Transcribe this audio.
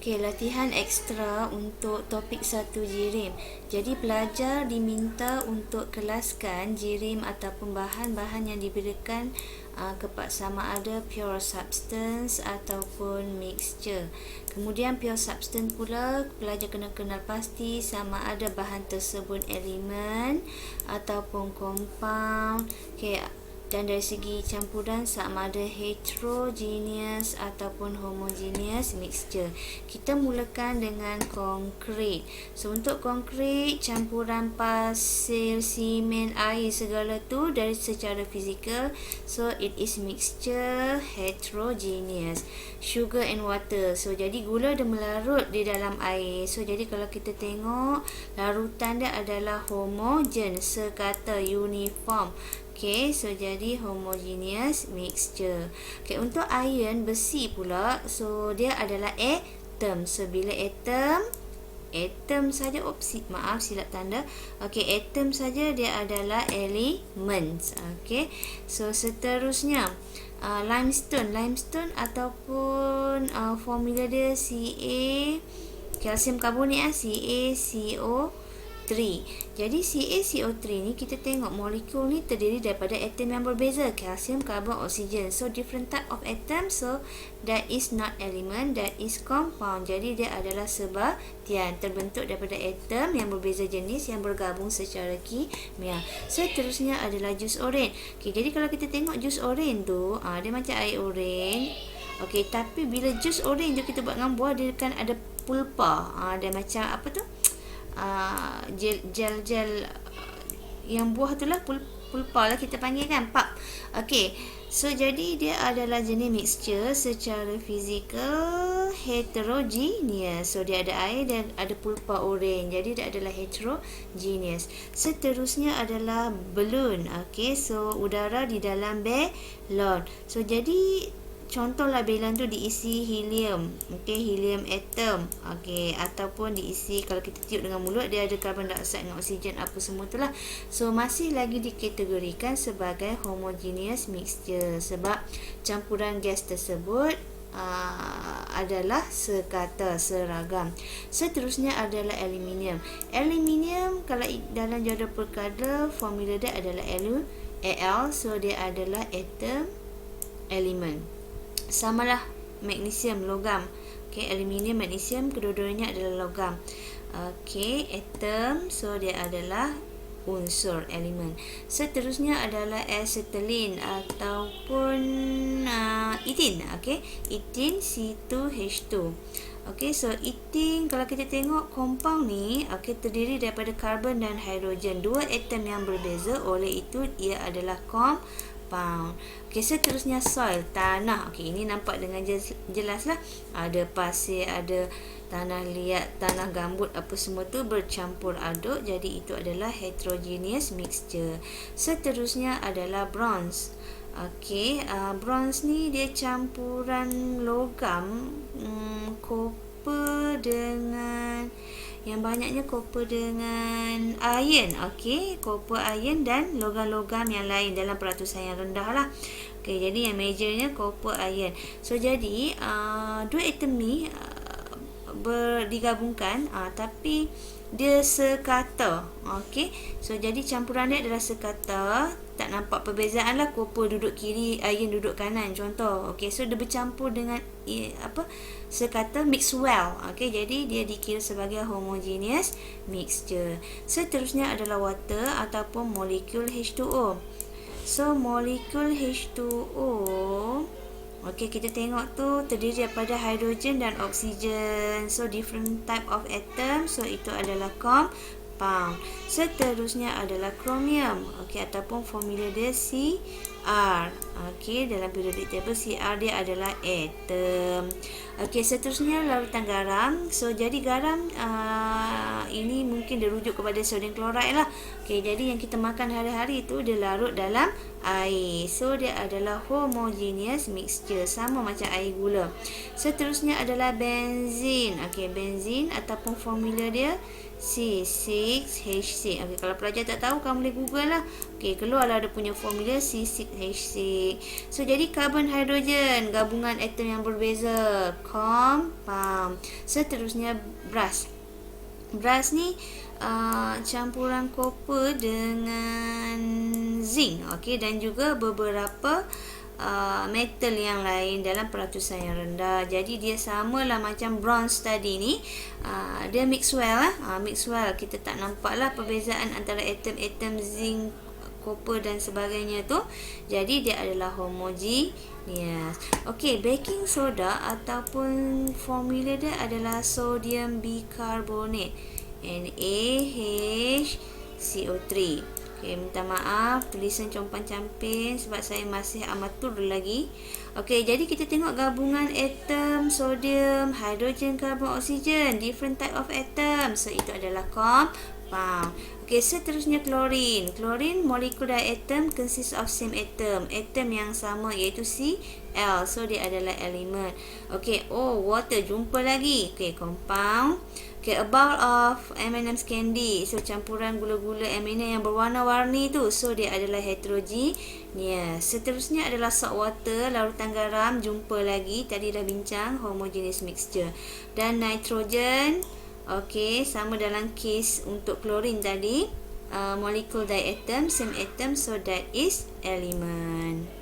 Okey, latihan ekstra untuk topik 1 jirim. Jadi pelajar diminta untuk kelaskan jirim ataupun bahan-bahan yang diberikan sama ada pure substance ataupun mixture. Kemudian pure substance pula pelajar kena kenal pasti sama ada bahan tersebut elemen ataupun compound. Okey, dan dari segi campuran sama ada heterogeneous ataupun homogeneous mixture. Kita mulakan dengan konkret. So untuk konkret, campuran pasir, simen, air segala tu dari secara fizikal, so it is mixture heterogeneous. Sugar and water, so jadi gula dia melarut di dalam air. So jadi kalau kita tengok larutan dia adalah homogen, sekata, uniform. Okay, so jadi homogeneous mixture. Okay, untuk iron, besi pula, so dia adalah atom. So bila atom saja, silap tanda. Okay, atom saja dia adalah elements. Okay, so seterusnya limestone ataupun formula dia Ca, kalsium karbonat, CaCO3. Jadi CaCO3 ni kita tengok molekul ni terdiri daripada atom yang berbeza, kalsium, karbon, oksigen. So different type of atom, so that is not element, that is compound. Jadi dia adalah sebatian, terbentuk daripada atom yang berbeza jenis yang bergabung secara kimia. Seterusnya adalah jus oren. Okay, jadi kalau kita tengok jus oren tu, dia macam air oren. Okay, tapi bila jus oren tu kita buat dengan buah, dia kan ada pulpa. Dia macam apa tu? Gel yang buah tu lah, pulpa lah kita panggil kan, pulp. Okey, so jadi dia adalah jenis mixture secara fizikal heterogeneous. So dia ada air dan ada pulpa oren, jadi dia adalah heterogeneous. Seterusnya adalah balloon. Okey, so udara di dalam balon. So jadi contohlah balon tu diisi helium. Okey, helium atom. Okey, ataupun diisi, kalau kita tiup dengan mulut, dia ada karbon dioksida dengan oksigen, apa semua itulah. So masih lagi dikategorikan sebagai homogeneous mixture sebab campuran gas tersebut adalah sekata, seragam. Seterusnya adalah aluminium. Aluminium kalau dalam jadual perkara formula dia adalah Al, so dia adalah atom element. Samalah magnesium, logam. Okey, aluminium, magnesium, kedua-duanya adalah logam. Okey, atom, so dia adalah unsur, elemen. Seterusnya adalah acetylene ataupun ethene. Okey, ethene C2H2. Okey, so ethene kalau kita tengok compound ni, okey, terdiri daripada karbon dan hidrogen, dua atom yang berbeza, oleh itu ia adalah compound. Okey, seterusnya soil, tanah. Okey, ini nampak dengan jelas lah. Ada pasir, ada tanah liat, tanah gambut, apa semua tu bercampur aduk. Jadi itu adalah heterogeneous mixture. Seterusnya adalah bronze. Okey, bronze ni dia campuran logam, copper dengan yang banyaknya copper dengan iron. Okey, copper, iron dan logam-logam yang lain dalam peratusan yang rendah lah. Okey, jadi yang majornya copper, iron. So jadi dua atom ni digabungkan, tapi dia sekata. Okey, so jadi campuran dia adalah sekata. Tak nampak perbezaan lah, copper duduk kiri, iron duduk kanan, contoh. Okey, so dia bercampur dengan sekata, mix well. Okey, jadi dia dikira sebagai homogeneous mixture. Seterusnya adalah water ataupun molekul H2O. So molekul H2O, okey, kita tengok tu terdiri daripada hidrogen dan oksigen. So different type of atom, so itu adalah compound. Seterusnya adalah chromium. Okey, ataupun formula dia Cr. Okey, dalam periodic table Cr dia adalah atom. Okey, seterusnya larutan garam. So jadi garam ini mungkin dirujuk kepada sodium chloride lah. Okey, jadi yang kita makan hari-hari itu dia larut dalam air. So dia adalah homogeneous mixture, sama macam air gula. Seterusnya adalah benzin. Okey, benzin ataupun formula dia C6H6. Okey, kalau pelajar tak tahu, kamu boleh Google lah. Okey, keluarlah dia punya formula C6H6. So jadi karbon hidrogen, gabungan atom yang berbeza, compound. Seterusnya brass. Brass ni campuran copper dengan zinc, okey, dan juga beberapa metal yang lain dalam peratusan yang rendah. Jadi dia samalah macam bronze tadi ni. Dia mix well mix well. Kita tak nampaklah perbezaan antara atom-atom zinc, copper dan sebagainya tu. Jadi dia adalah homogeneous. Okey, baking soda ataupun formula dia adalah sodium bicarbonate, NaHCO3. Okay, minta maaf tulisan compan camping sebab saya masih amatur lagi. Okey, jadi kita tengok gabungan atom sodium, hidrogen, karbon, oksigen, different type of atom. So itu adalah compound. Okey, seterusnya klorin. Klorin molekul diatom consist of same atom. Atom yang sama iaitu Cl. So dia adalah elemen. Okey, water jumpa lagi. Okey, compound. Okay, a bowl of M&M's candy. So, campuran gula-gula M&M yang berwarna-warni tu. So, dia adalah heterogeneous. Seterusnya adalah salt water, larutan garam. Jumpa lagi. Tadi dah bincang, homogeneous mixture. Dan nitrogen. Okay, sama dalam case untuk klorin tadi. Molecule diatom, same atom. So, that is element.